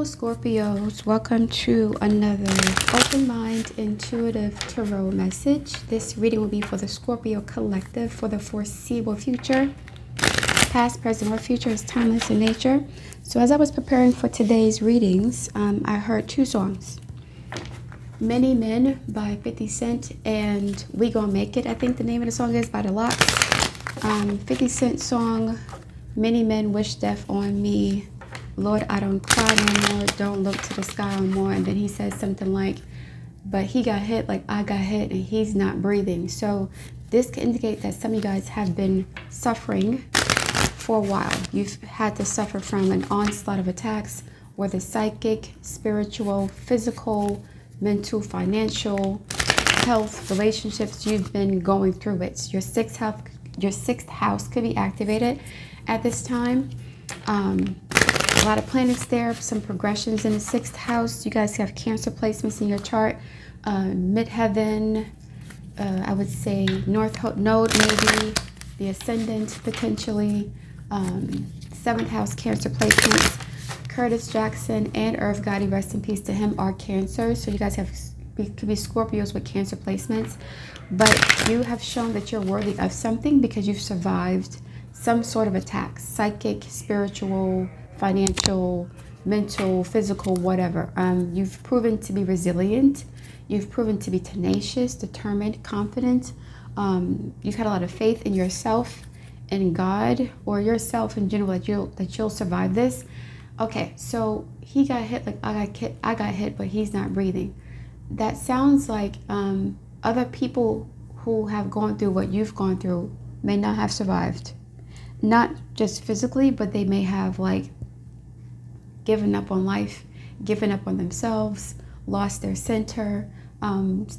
Scorpios, welcome to another open mind intuitive tarot message. This reading will be for the Scorpio collective for the foreseeable future. Past, present, or future is timeless in nature. So as I was preparing for today's readings, I heard two songs. Many Men by 50 Cent and We Gon' Make It, I think the name of the song is, by the Locks. 50 Cent song, Many Men Wish Death on Me. Lord, I don't cry no more, don't look to the sky no more. And then he says something like, but he got hit like I got hit and he's not breathing. So this can indicate that some of you guys have been suffering for a while. You've had to suffer from an onslaught of attacks, whether psychic, spiritual, physical, mental, financial, health, relationships. You've been going through it. Your sixth house could be activated at this time. A lot of planets there, some progressions in the sixth house. You guys have Cancer placements in your chart. Midheaven, I would say North Node maybe, the Ascendant potentially. Seventh house Cancer placements. Curtis Jackson and Irv Gotti, rest in peace to him, are Cancer. So you guys could be Scorpios with Cancer placements. But you have shown that you're worthy of something because you've survived some sort of attack. Psychic, spiritual, financial, mental, physical, whatever. You've proven to be resilient. You've proven to be tenacious, determined, confident. You've had a lot of faith in yourself and God, or yourself in general, that you'll survive this. Okay, so he got hit like I got hit, but he's not breathing. That sounds like other people who have gone through what you've gone through may not have survived. Not just physically, but they may have like given up on life, given up on themselves, lost their center,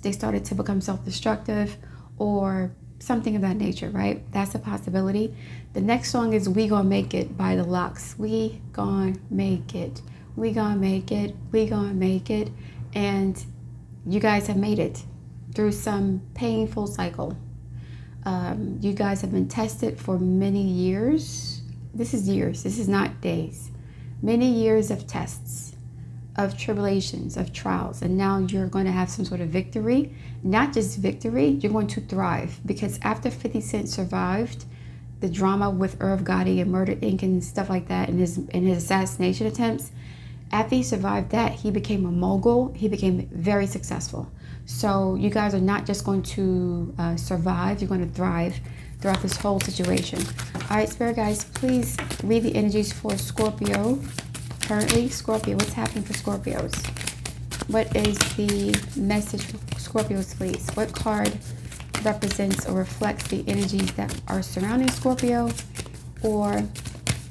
they started to become self-destructive or something of that nature, right? That's a possibility. The next song is We Gon' Make It by the Locks. We gon' make it. We gon' make it. We gon' make it. And you guys have made it through some painful cycle. You guys have been tested for many years. This is years. This is not days. Many years of tests, of tribulations, of trials, and now you're going to have some sort of victory. Not just victory, you're going to thrive, because after 50 Cent survived the drama with Irv Gotti and Murder Inc. and stuff like that, and his assassination attempts, after he survived that, he became a mogul. He became very successful. So you guys are not just going to survive, you're going to thrive throughout this whole situation. All right, Spirit guys, please read the energies for Scorpio. Currently, Scorpio, what's happening for Scorpios? What is the message for Scorpios, please? What card represents or reflects the energies that are surrounding Scorpio, or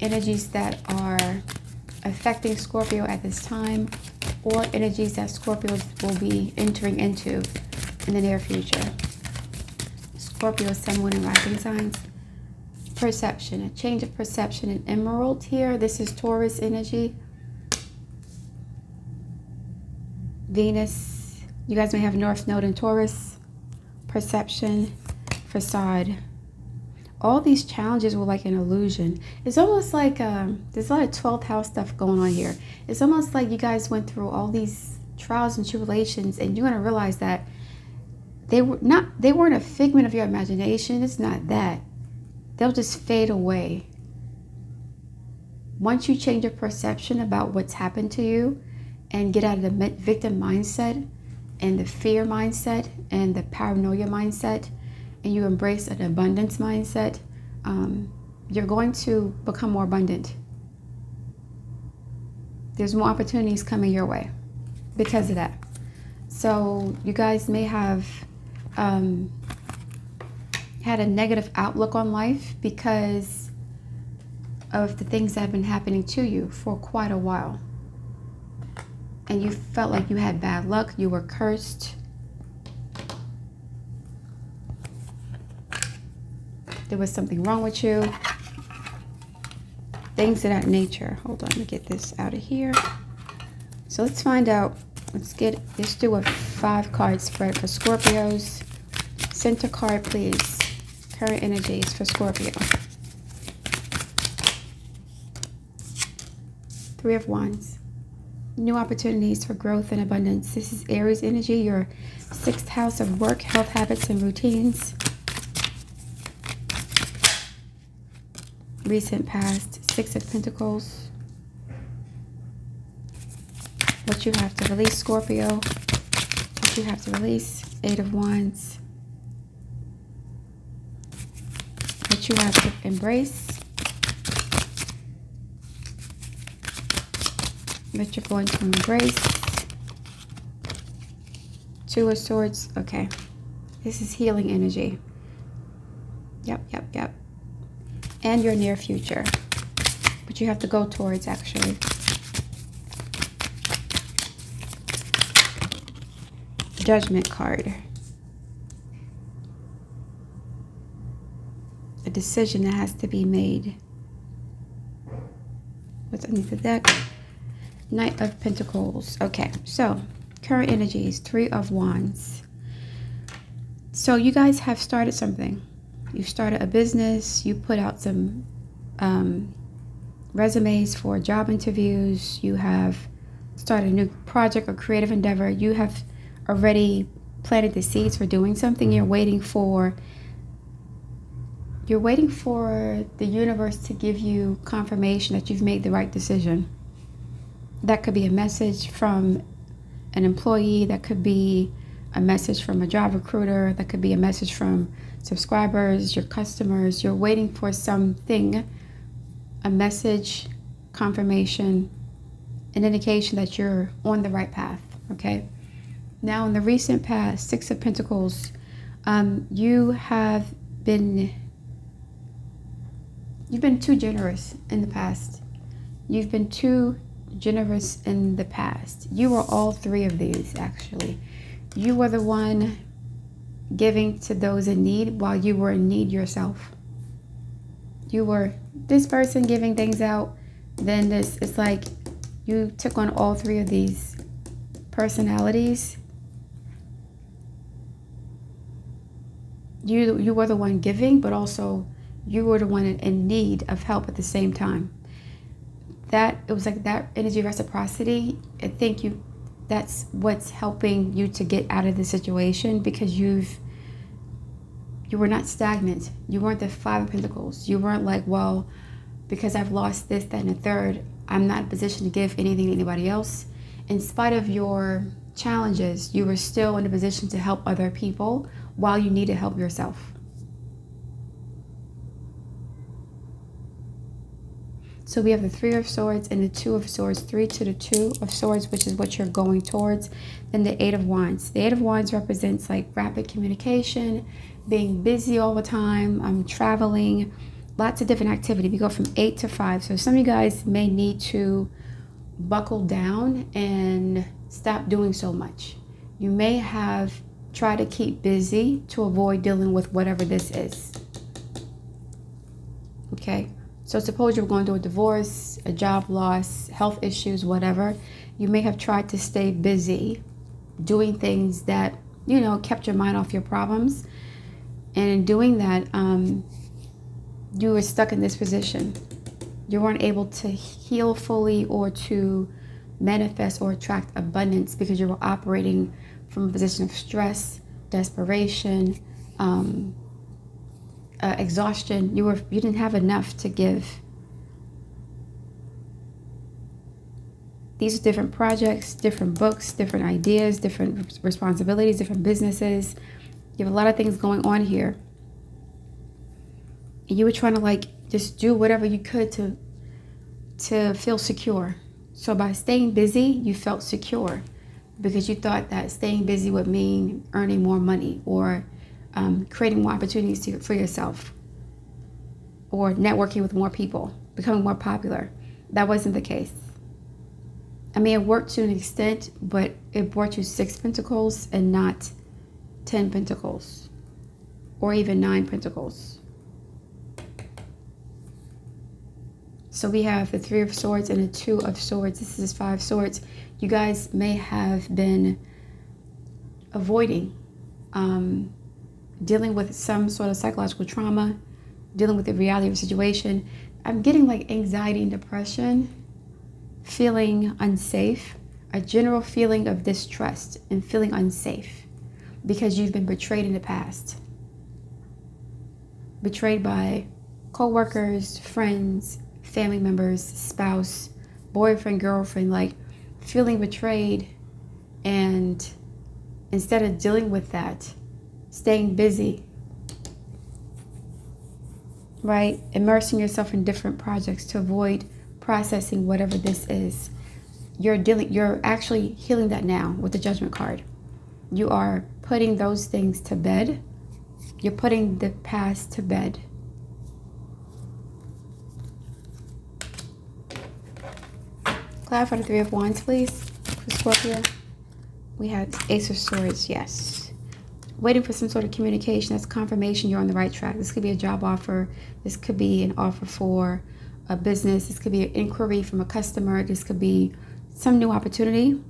energies that are affecting Scorpio at this time, or energies that Scorpios will be entering into in the near future? Scorpio, Sun, Moon, and Rising signs. Perception, a change of perception. An emerald here. This is Taurus energy. Venus. You guys may have North Node in Taurus. Perception, facade. All these challenges were like an illusion. It's almost like there's a lot of 12th house stuff going on here. It's almost like you guys went through all these trials and tribulations, and you're going to realize that they weren't a figment of your imagination. It's not that. They'll just fade away. Once you change your perception about what's happened to you and get out of the victim mindset and the fear mindset and the paranoia mindset, and you embrace an abundance mindset, you're going to become more abundant. There's more opportunities coming your way because of that. So you guys may have had a negative outlook on life because of the things that have been happening to you for quite a while. And you felt like you had bad luck, you were cursed. There was something wrong with you. Things of that nature. Hold on, let me get this out of here. So let's find out. Let's do a 5-card spread for Scorpios. Center card, please. Current energies for Scorpio. 3 of Wands. New opportunities for growth and abundance. This is Aries energy, your 6th house of work, health, habits, and routines. Recent past, 6 of Pentacles. What you have to release, Scorpio. What you have to release, 8 of Wands. What you have to embrace. That you're going to embrace. 2 of Swords. Okay. This is healing energy. Yep. And your near future. But you have to go towards, actually. Judgment card. A decision that has to be made. What's underneath the deck? Knight of Pentacles. Okay, so current energies, 3 of Wands. So you guys have started something. You started a business. You put out some resumes for job interviews. You have started a new project or creative endeavor. You have already planted the seeds for doing something. You're waiting for the universe to give you confirmation that you've made the right decision. That could be a message from an employee. That could be a message from a job recruiter. That could be a message from subscribers, your customers. You're waiting for something, a message, confirmation, an indication that you're on the right path, okay? Now, in the recent past, 6 of Pentacles, you've been too generous in the past. You've been too generous in the past. You were all 3 of these, actually. You were the one giving to those in need while you were in need yourself. You were this person giving things out, then it's like you took on all 3 of these personalities. You were the one giving, but also you were the one in need of help at the same time. It was like that energy reciprocity. I think that's what's helping you to get out of the situation, because you were not stagnant. You weren't the 5 of Pentacles. You weren't like, well, because I've lost this, that, and a third, I'm not in a position to give anything to anybody else. In spite of your challenges, you were still in a position to help other people while you need to help yourself. So we have the 3 of Swords and the 2 of Swords. 3 to the 2 of Swords, which is what you're going towards. Then the 8 of Wands. The 8 of Wands represents like rapid communication, being busy all the time, traveling, lots of different activity. We go from 8 to 5. So some of you guys may need to buckle down and stop doing so much. You may have tried to keep busy to avoid dealing with whatever this is. Okay? So suppose you're going through a divorce, a job loss, health issues, whatever. You may have tried to stay busy doing things that, kept your mind off your problems. And in doing that, you were stuck in this position. You weren't able to heal fully or to manifest or attract abundance because you were operating from a position of stress, desperation, exhaustion. You didn't have enough to give. These are different projects, different books, different ideas, different responsibilities, different businesses. You have a lot of things going on here. And you were trying to just do whatever you could to feel secure. So by staying busy, you felt secure because you thought that staying busy would mean earning more money or creating more opportunities for yourself, or networking with more people, becoming more popular. That wasn't the case. I mean, it worked to an extent, but it brought you 6 Pentacles and not 10 Pentacles or even 9 Pentacles. So we have the 3 of Swords and the 2 of Swords. This is 5 Swords. You guys may have been avoiding dealing with some sort of psychological trauma, dealing with the reality of the situation. I'm getting like anxiety and depression, feeling unsafe, a general feeling of distrust and feeling unsafe because you've been betrayed in the past. Betrayed by co-workers, friends, family members, spouse, boyfriend, girlfriend, like feeling betrayed, and instead of dealing with that, staying busy, right? Immersing yourself in different projects to avoid processing whatever this is. You're actually healing that now with the Judgment card. You are putting those things to bed. You're putting the past to bed. Clarify the Three of Wands, please, for Scorpio. We have Ace of Swords, yes. Waiting for some sort of communication. That's confirmation you're on the right track. This could be a job offer. This could be an offer for a business. This could be an inquiry from a customer. This could be some new opportunity.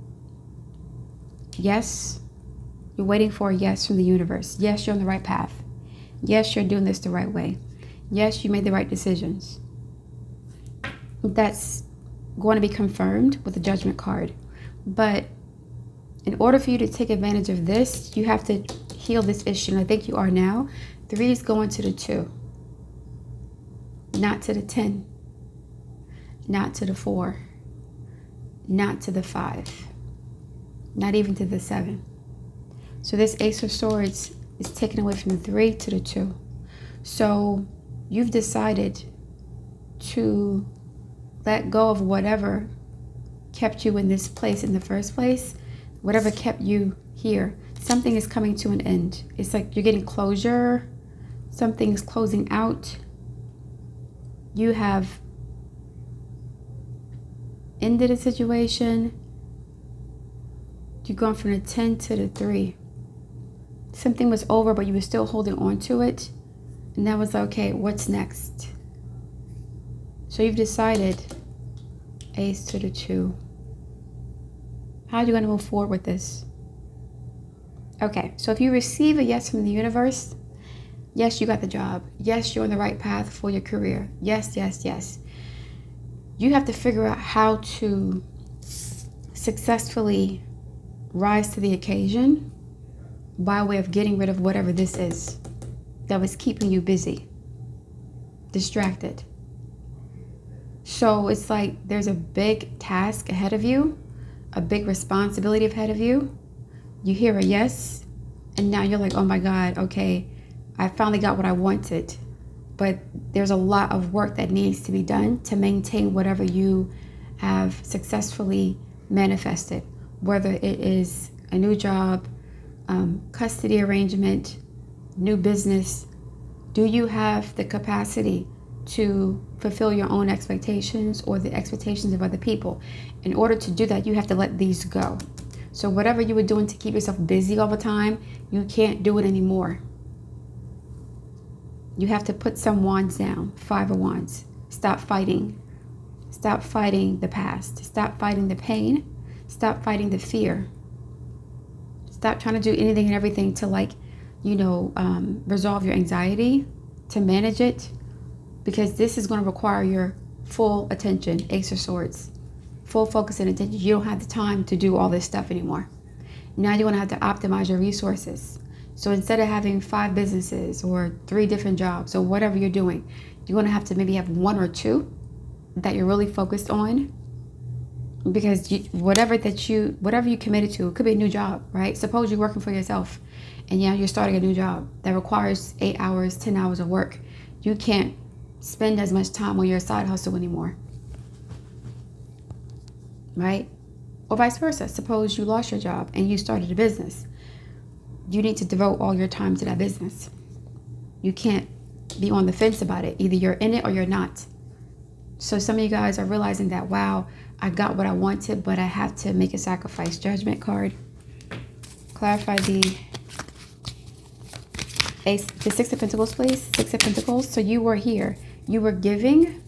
Yes. You're waiting for a yes from the universe. Yes, you're on the right path. Yes, you're doing this the right way. Yes, you made the right decisions. That's going to be confirmed with the Judgment card. But in order for you to take advantage of this, you have to heal this issue. And I think you are now. 3 is going to the 2. Not to the 10. Not to the 4. Not to the 5. Not even to the 7. So this Ace of Swords is taken away from the 3 to the 2. So you've decided to let go of whatever kept you in this place in the first place. Whatever kept you here. Something is coming to an end. It's like you're getting closure. Something is closing out. You have ended a situation. You've gone from the 10 to the 3. Something was over, but you were still holding on to it. And that was like, okay, what's next? So you've decided, Ace to the 2. How are you going to move forward with this? Okay, so if you receive a yes from the universe, yes, you got the job. Yes, you're on the right path for your career. Yes, yes, yes. You have to figure out how to successfully rise to the occasion by way of getting rid of whatever this is that was keeping you busy, distracted. So it's like there's a big task ahead of you, a big responsibility ahead of you. You hear a yes, and now you're like, oh my God, okay, I finally got what I wanted. But there's a lot of work that needs to be done to maintain whatever you have successfully manifested, whether it is a new job, custody arrangement, new business. Do you have the capacity to fulfill your own expectations or the expectations of other people? In order to do that, you have to let these go. So whatever you were doing to keep yourself busy all the time, you can't do it anymore. You have to put some wands down. 5 of Wands. Stop fighting. Stop fighting the past. Stop fighting the pain. Stop fighting the fear. Stop trying to do anything and everything to resolve your anxiety, to manage it, because this is going to require your full attention. Ace of Swords. Full focus and attention. You don't have the time to do all this stuff anymore. Now you're going to have to optimize your resources. So instead of having 5 businesses or 3 different jobs or whatever you're doing, you're going to have to maybe have 1 or 2 that you're really focused on. Because whatever you committed to, it could be a new job, right? Suppose you're working for yourself and you're starting a new job that requires 8 hours, 10 hours of work. You can't spend as much time on your side hustle anymore, right? Or vice versa. Suppose you lost your job and you started a business. You need to devote all your time to that business. You can't be on the fence about it. Either you're in it or you're not. So some of you guys are realizing that, wow, I got what I wanted, but I have to make a sacrifice. Judgment card. Clarify the 6 of Pentacles, please. 6 of Pentacles. So you were here. You were giving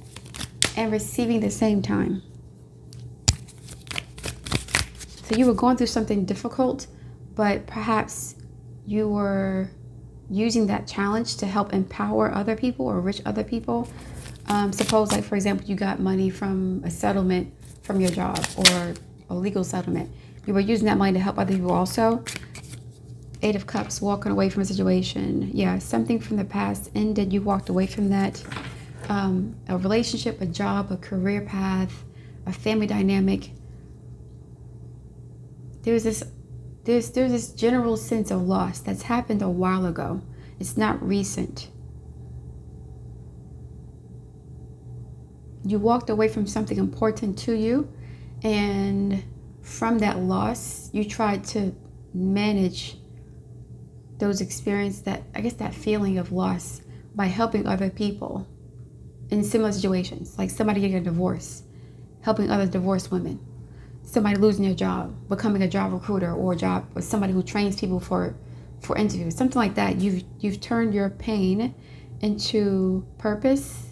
and receiving the same time. So you were going through something difficult, but perhaps you were using that challenge to help empower other people or enrich other people. Suppose, like, for example, you got money from a settlement from your job, or a legal settlement. You were using that money to help other people also. Eight of Cups, walking away from a situation. Yeah, something from the past ended. You walked away from that. A relationship, a job, a career path, a family dynamic. There's this general sense of loss that's happened a while ago. It's not recent. You walked away from something important to you, and from that loss, you tried to manage those experiences, that feeling of loss, by helping other people in similar situations, like somebody getting a divorce, helping other divorced women, somebody losing their job, becoming a job recruiter, or somebody who trains people for interviews, something like that. You've turned your pain into purpose.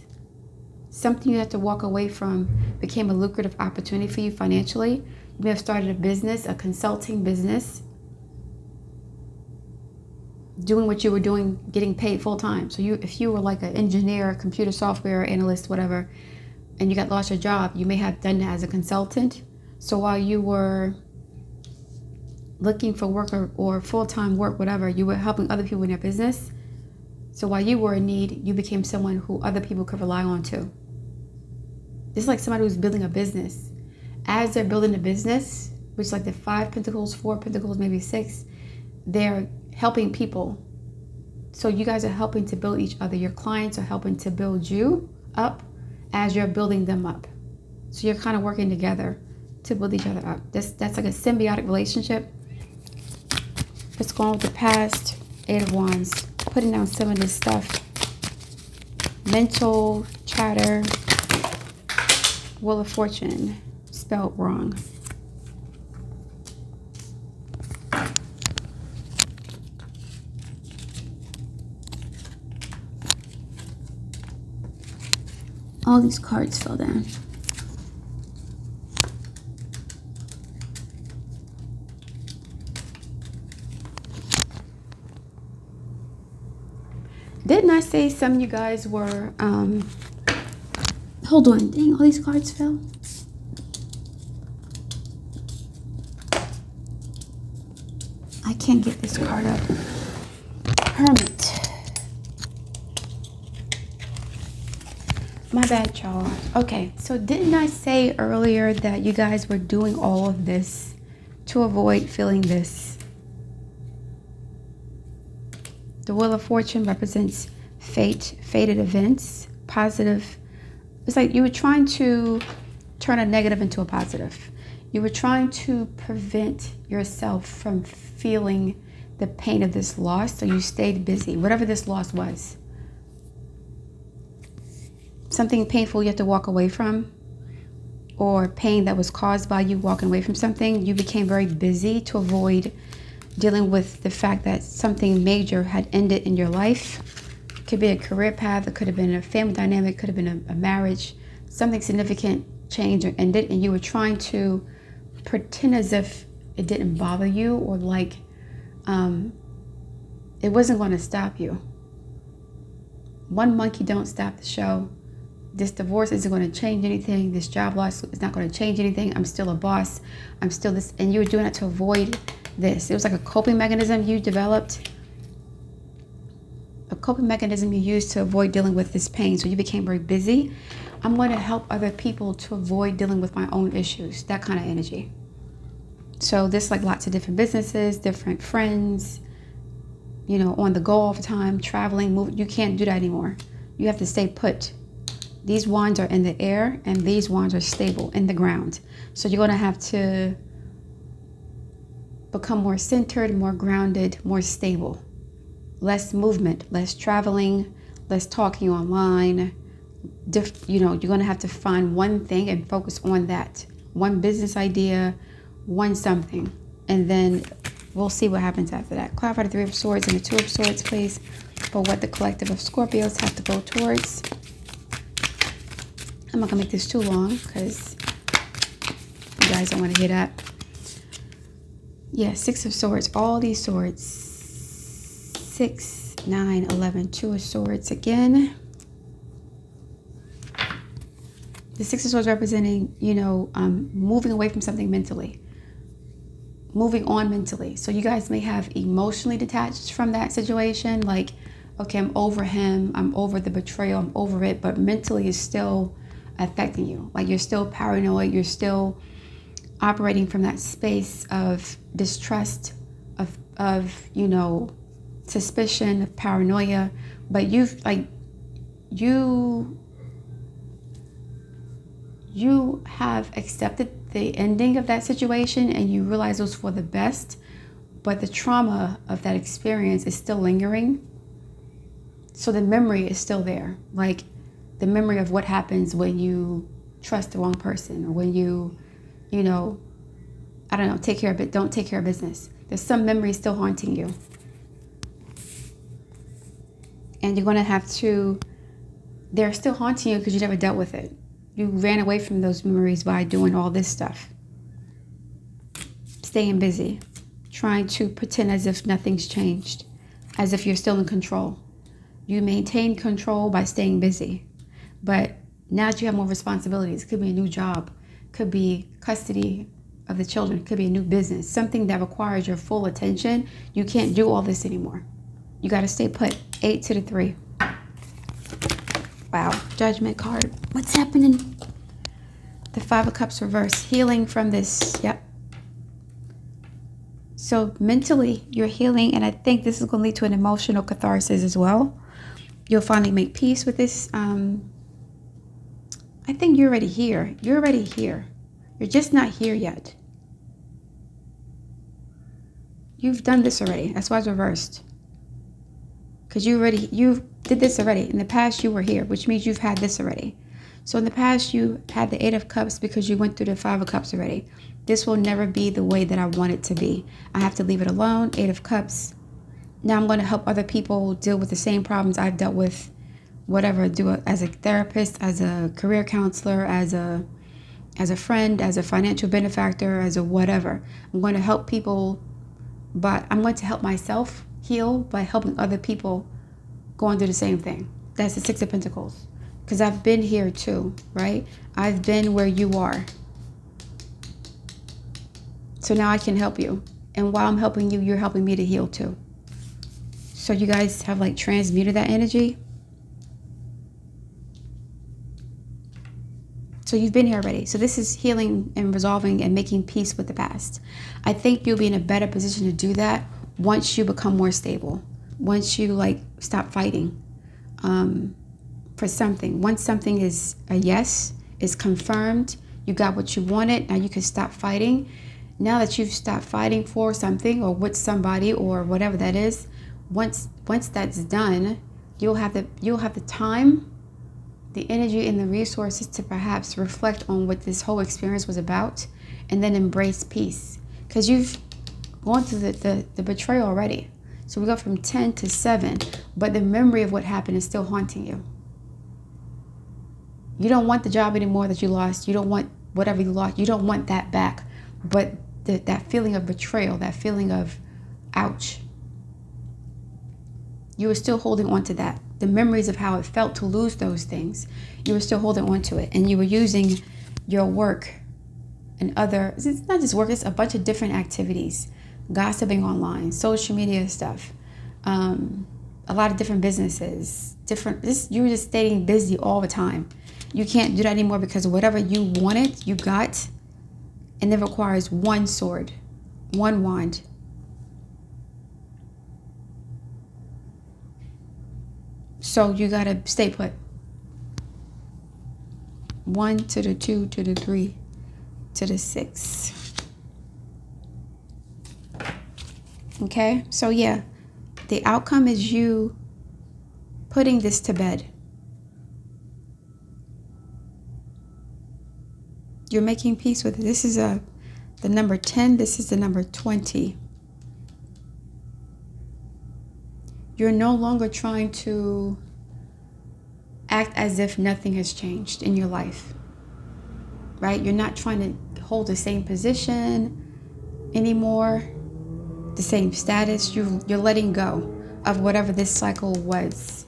Something you have to walk away from became a lucrative opportunity for you financially. You may have started a business, a consulting business, doing what you were doing, getting paid full time. So if you were like an engineer, computer software analyst, whatever, and you lost your job, you may have done that as a consultant. So while you were looking for work or full-time work, whatever, you were helping other people in their business. So while you were in need, you became someone who other people could rely on too. It's like somebody who's building a business. As they're building a business, which is like the 5 Pentacles, 4 Pentacles, maybe 6, they're helping people. So you guys are helping to build each other. Your clients are helping to build you up as you're building them up. So you're kind of working together to build each other up. That's like a symbiotic relationship. Let's go on with the past. 8 of Wands. Putting down some of this stuff. Mental chatter. Wheel of Fortune. Spelled wrong. All these cards fell down. Didn't I say some of you guys were, hold on, dang, all these cards fell? I can't get this card up. Hermit. My bad, y'all. Okay, so didn't I say earlier that you guys were doing all of this to avoid feeling this? The Wheel of Fortune represents fate, fated events, positive. It's like you were trying to turn a negative into a positive. You were trying to prevent yourself from feeling the pain of this loss, so you stayed busy, whatever this loss was. Something painful you have to walk away from, or pain that was caused by you walking away from something. You became very busy to avoid dealing with the fact that something major had ended in your life. It could be a career path, it could have been a family dynamic, it could have been a marriage. Something significant changed or ended, and you were trying to pretend as if it didn't bother you, or like it wasn't going to stop you. One monkey don't stop the show. This divorce isn't going to change anything. This job loss is not going to change anything. I'm still a boss. I'm still this. And you were doing it to avoid this. It was like a coping mechanism you developed. A coping mechanism you used to avoid dealing with this pain. So you became very busy. I'm going to help other people to avoid dealing with my own issues. That kind of energy. So this, like, lots of different businesses, different friends, you know, on the go all the time, traveling, moving. You can't do that anymore. You have to stay put. These wands are in the air, and these wands are stable in the ground. So you're going to have to become more centered, more grounded, more stable. Less movement, less traveling, less talking online. You know, you're going to have to find one thing and focus on that. One business idea, one something. And then we'll see what happens after that. Clarify the 3 of Swords and the 2 of Swords, please, for what the collective of Scorpios have to go towards. I'm not going to make this too long because you guys don't want to hear that. Yeah, 6 of Swords. All these swords. 6, 9, 11. 2 of Swords again. The Six of Swords representing, you know, moving away from something mentally. Moving on mentally. So you guys may have emotionally detached from that situation. Like, okay, I'm over him. I'm over the betrayal. I'm over it. But mentally it's still affecting you. Like, you're still paranoid. You're still operating from that space of distrust, of you know, suspicion, of paranoia. But you have accepted the ending of that situation, and you realize it was for the best, but the trauma of that experience is still lingering. So the memory is still there, like the memory of what happens when you trust the wrong person, or when you know, I don't know, don't take care of business. There's some memory still haunting you. And you're going to they're still haunting you because you never dealt with it. You ran away from those memories by doing all this stuff. Staying busy. Trying to pretend as if nothing's changed. As if you're still in control. You maintain control by staying busy. But now that you have more responsibilities, it could be a new job. Could be custody of the children. Could be a new business. Something that requires your full attention. You can't do all this anymore. You got to stay put. 8 to the 3. Wow. Judgment card. What's happening? The 5 of Cups reverse. Healing from this. Yep. So mentally, you're healing. And I think this is going to lead to an emotional catharsis as well. You'll finally make peace with this. I think you're already here. You're already here. You're just not here yet. You've done this already. That's why it's reversed. Because you did this already. In the past, you were here, which means you've had this already. So in the past, you had the 8 of Cups because you went through the 5 of Cups already. This will never be the way that I want it to be. I have to leave it alone. 8 of Cups. Now I'm going to help other people deal with the same problems I've dealt with. Whatever, do it as a therapist, as a career counselor, as a friend, as a financial benefactor, as a whatever. I'm going to help people, but I'm going to help myself heal by helping other people going through the same thing. That's the 6 of Pentacles. Because I've been here too, right? I've been where you are. So now I can help you. And while I'm helping you, you're helping me to heal too. So you guys have like transmuted that energy. So you've been here already. So this is healing and resolving and making peace with the past. I think you'll be in a better position to do that once you become more stable. Once you like stop fighting for something. Once something is a yes, is confirmed, you got what you wanted, now you can stop fighting. Now that you've stopped fighting for something or with somebody or whatever that is, once that's done, you'll have the time, the energy, and the resources to perhaps reflect on what this whole experience was about, and then embrace peace. Because you've gone through the betrayal already. So we go from 10 to 7, but the memory of what happened is still haunting you. You don't want the job anymore that you lost. You don't want whatever you lost. You don't want that back. But that feeling of betrayal, that feeling of ouch, you were still holding on to that. The memories of how it felt to lose those things, you were still holding on to it. And you were using your work and it's not just work, it's a bunch of different activities. Gossiping online, social media stuff, a lot of different businesses, you were just staying busy all the time. You can't do that anymore because whatever you wanted, you got, and it requires one sword, one wand. So you gotta stay put. 1 to the 2 to the 3 to the 6. Okay, so yeah, the outcome is you putting this to bed. You're making peace with it. This is the number 10. This is the number 20. You're no longer trying to act as if nothing has changed in your life, right? You're not trying to hold the same position anymore, the same status. You're letting go of whatever this cycle was,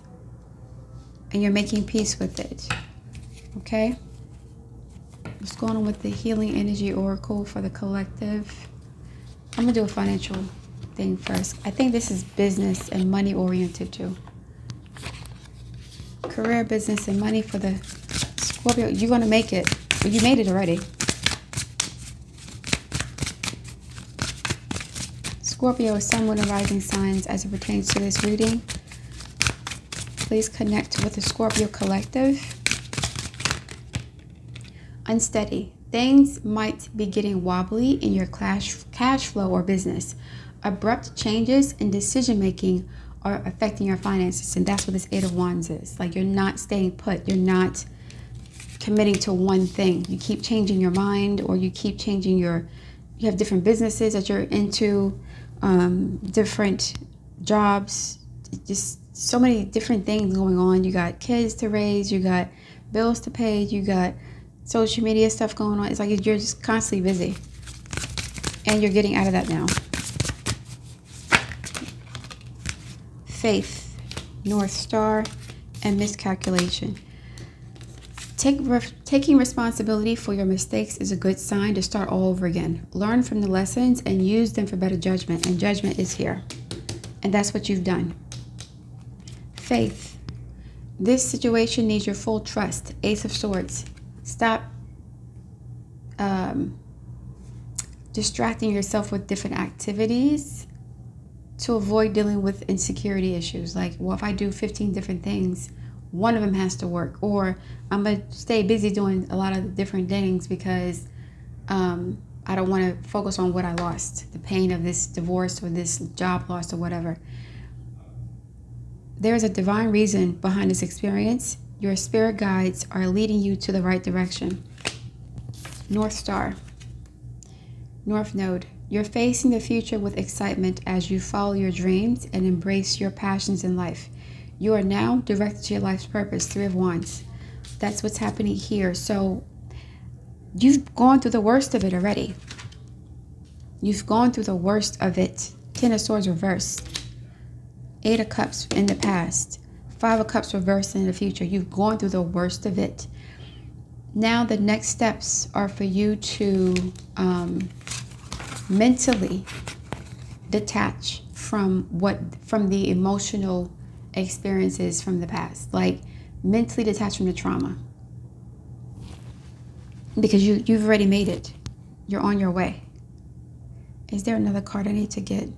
and you're making peace with it. Okay? What's going on with the healing energy oracle for the collective? I'm going to do a financial thing first. I think this is business and money oriented too. Career, business, and money for the Scorpio. You're going to make it. Well, you made it already. Scorpio, sun, moon, and rising signs as it pertains to this reading. Please connect with the Scorpio collective. Unsteady. Things might be getting wobbly in your cash flow or business. Abrupt changes in decision making are affecting your finances, and that's what this Eight of Wands is. Like, you're not staying put. You're not committing to one thing. You keep changing your mind, or you keep changing you have different businesses that you're into, different jobs, just so many different things going on. You got kids to raise, you got bills to pay, you got social media stuff going on. It's like you're just constantly busy, and you're getting out of that now. Faith, North Star, and miscalculation. Taking responsibility for your mistakes is a good sign to start all over again. Learn from the lessons and use them for better judgment, and judgment is here, and that's what you've done. Faith, this situation needs your full trust. Ace of Swords. Stop distracting yourself with different activities to avoid dealing with insecurity issues. Like, well, if I do 15 different things, one of them has to work, or I'm going to stay busy doing a lot of different things because I don't want to focus on what I lost, the pain of this divorce or this job loss or whatever. There's a divine reason behind this experience. Your spirit guides are leading you to the right direction. North Star. North Node. You're facing the future with excitement as you follow your dreams and embrace your passions in life. You are now directed to your life's purpose. Three of Wands. That's what's happening here. So you've gone through the worst of it already. You've gone through the worst of it. Ten of Swords reversed. Eight of Cups in the past. Five of Cups reversed in the future. You've gone through the worst of it. Now the next steps are for you to mentally detach from the emotional experiences from the past. Like, mentally detach from the trauma. Because you've already made it. You're on your way. Is there another card I need to get?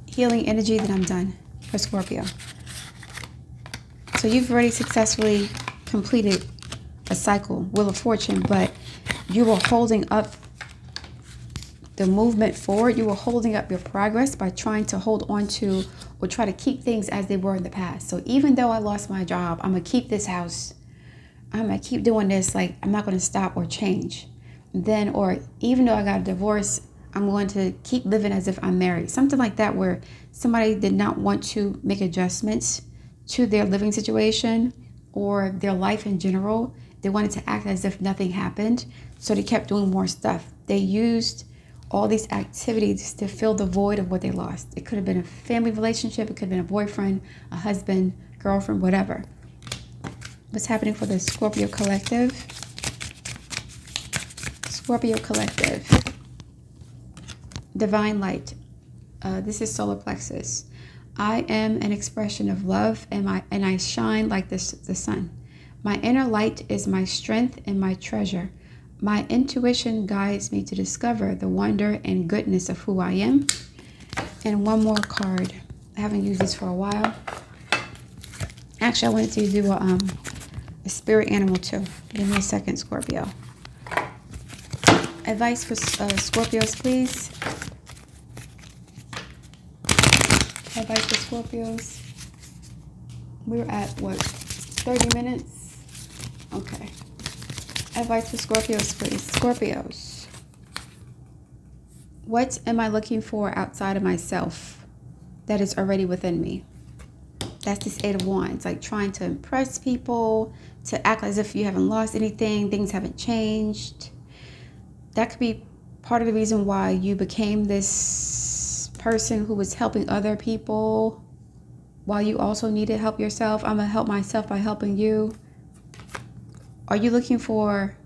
Healing energy, then I'm done for Scorpio. So you've already successfully completed a cycle, Wheel of Fortune, but you were holding up the movement forward. You were holding up your progress by trying to hold on to or try to keep things as they were in the past. So even though I lost my job, I'm going to keep this house. I'm going to keep doing this. Like, I'm not going to stop or change. Then, or even though I got a divorce, I'm going to keep living as if I'm married. Something like that, where somebody did not want to make adjustments to their living situation or their life in general. They wanted to act as if nothing happened. So they kept doing more stuff. They used all these activities to fill the void of what they lost. It could have been a family relationship. It could have been a boyfriend, a husband, girlfriend, whatever. What's happening for the Scorpio collective? Scorpio collective. Divine light. This is solar plexus. I am an expression of love, and I shine like the sun. My inner light is my strength and my treasure. My intuition guides me to discover the wonder and goodness of who I am. And one more card. I haven't used this for a while. Actually, I wanted to do a spirit animal too. Give me a second, Scorpio. Advice for Scorpios, please. Advice for Scorpios. We're at what? 30 minutes? Okay. Advice for Scorpios, please. Scorpios. What am I looking for outside of myself that is already within me? That's this Eight of Wands. Like, trying to impress people, to act as if you haven't lost anything, things haven't changed. That could be part of the reason why you became this person who was helping other people while you also needed help yourself. I'm going to help myself by helping you. Are you looking for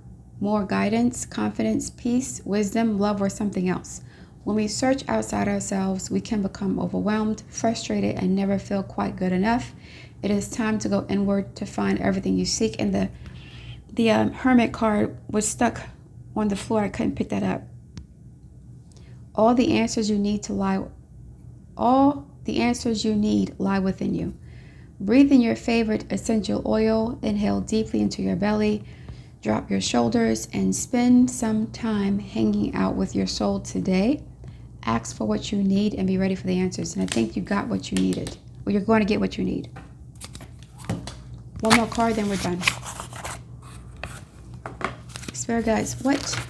more guidance, confidence, peace, wisdom, love, or something else. When we search outside ourselves, we can become overwhelmed, frustrated, and never feel quite good enough. It is time to go inward to find everything you seek. And the Hermit card was stuck on the floor. I couldn't pick that up. All the answers you need lie within you. Breathe in your favorite essential oil. Inhale deeply into your belly. Drop your shoulders and spend some time hanging out with your soul today. Ask for what you need and be ready for the answers. And I think you got what you needed. Or you're going to get what you need. One more card, then we're done. Spirit guides, what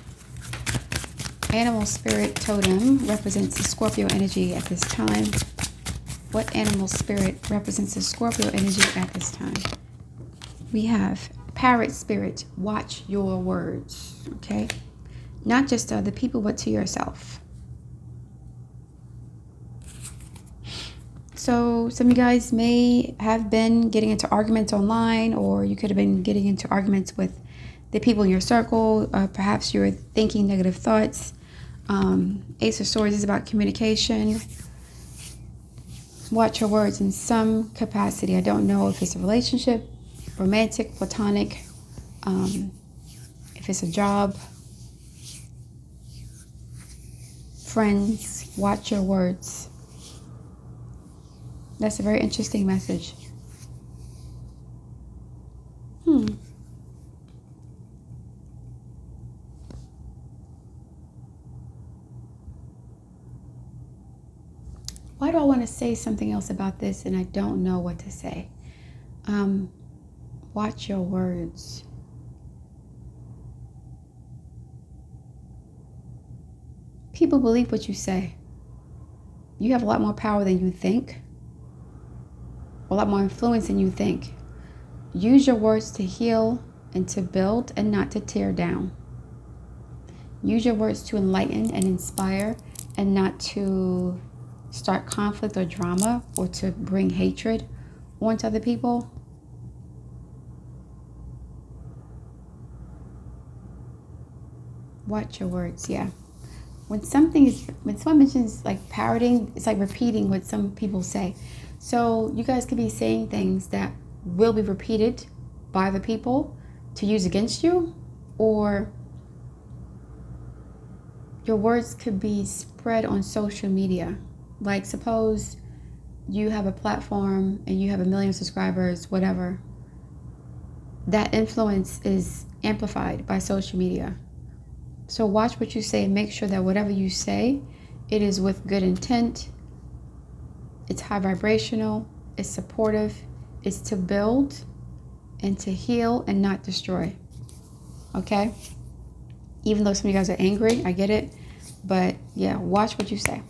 animal spirit totem represents the Scorpio energy at this time? What animal spirit represents the Scorpio energy at this time? We have parrot spirit, watch your words, okay? Not just to other people, but to yourself. So some of you guys may have been getting into arguments online, or you could have been getting into arguments with the people in your circle. Perhaps you're thinking negative thoughts. Ace of Swords is about communication. Watch your words in some capacity. I don't know if it's a relationship, romantic, platonic, if it's a job, friends. Watch your words. That's a very interesting message. Why do I want to say something else about this and I don't know what to say? Watch your words. People believe what you say. You have a lot more power than you think. A lot more influence than you think. Use your words to heal and to build and not to tear down. Use your words to enlighten and inspire and not to start conflict or drama or to bring hatred onto other people. Watch your words, yeah. When someone mentions like parroting, it's like repeating what some people say. So you guys could be saying things that will be repeated by the people to use against you, or your words could be spread on social media. Like suppose you have a platform and you have 1 million subscribers, whatever. That influence is amplified by social media. So watch what you say and make sure that whatever you say, it is with good intent. It's high vibrational. It's supportive. It's to build and to heal and not destroy. Okay? Even though some of you guys are angry, I get it. But yeah, watch what you say.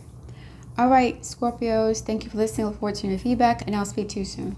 All right, Scorpios, thank you for listening. Look forward to your feedback, and I'll speak to you soon.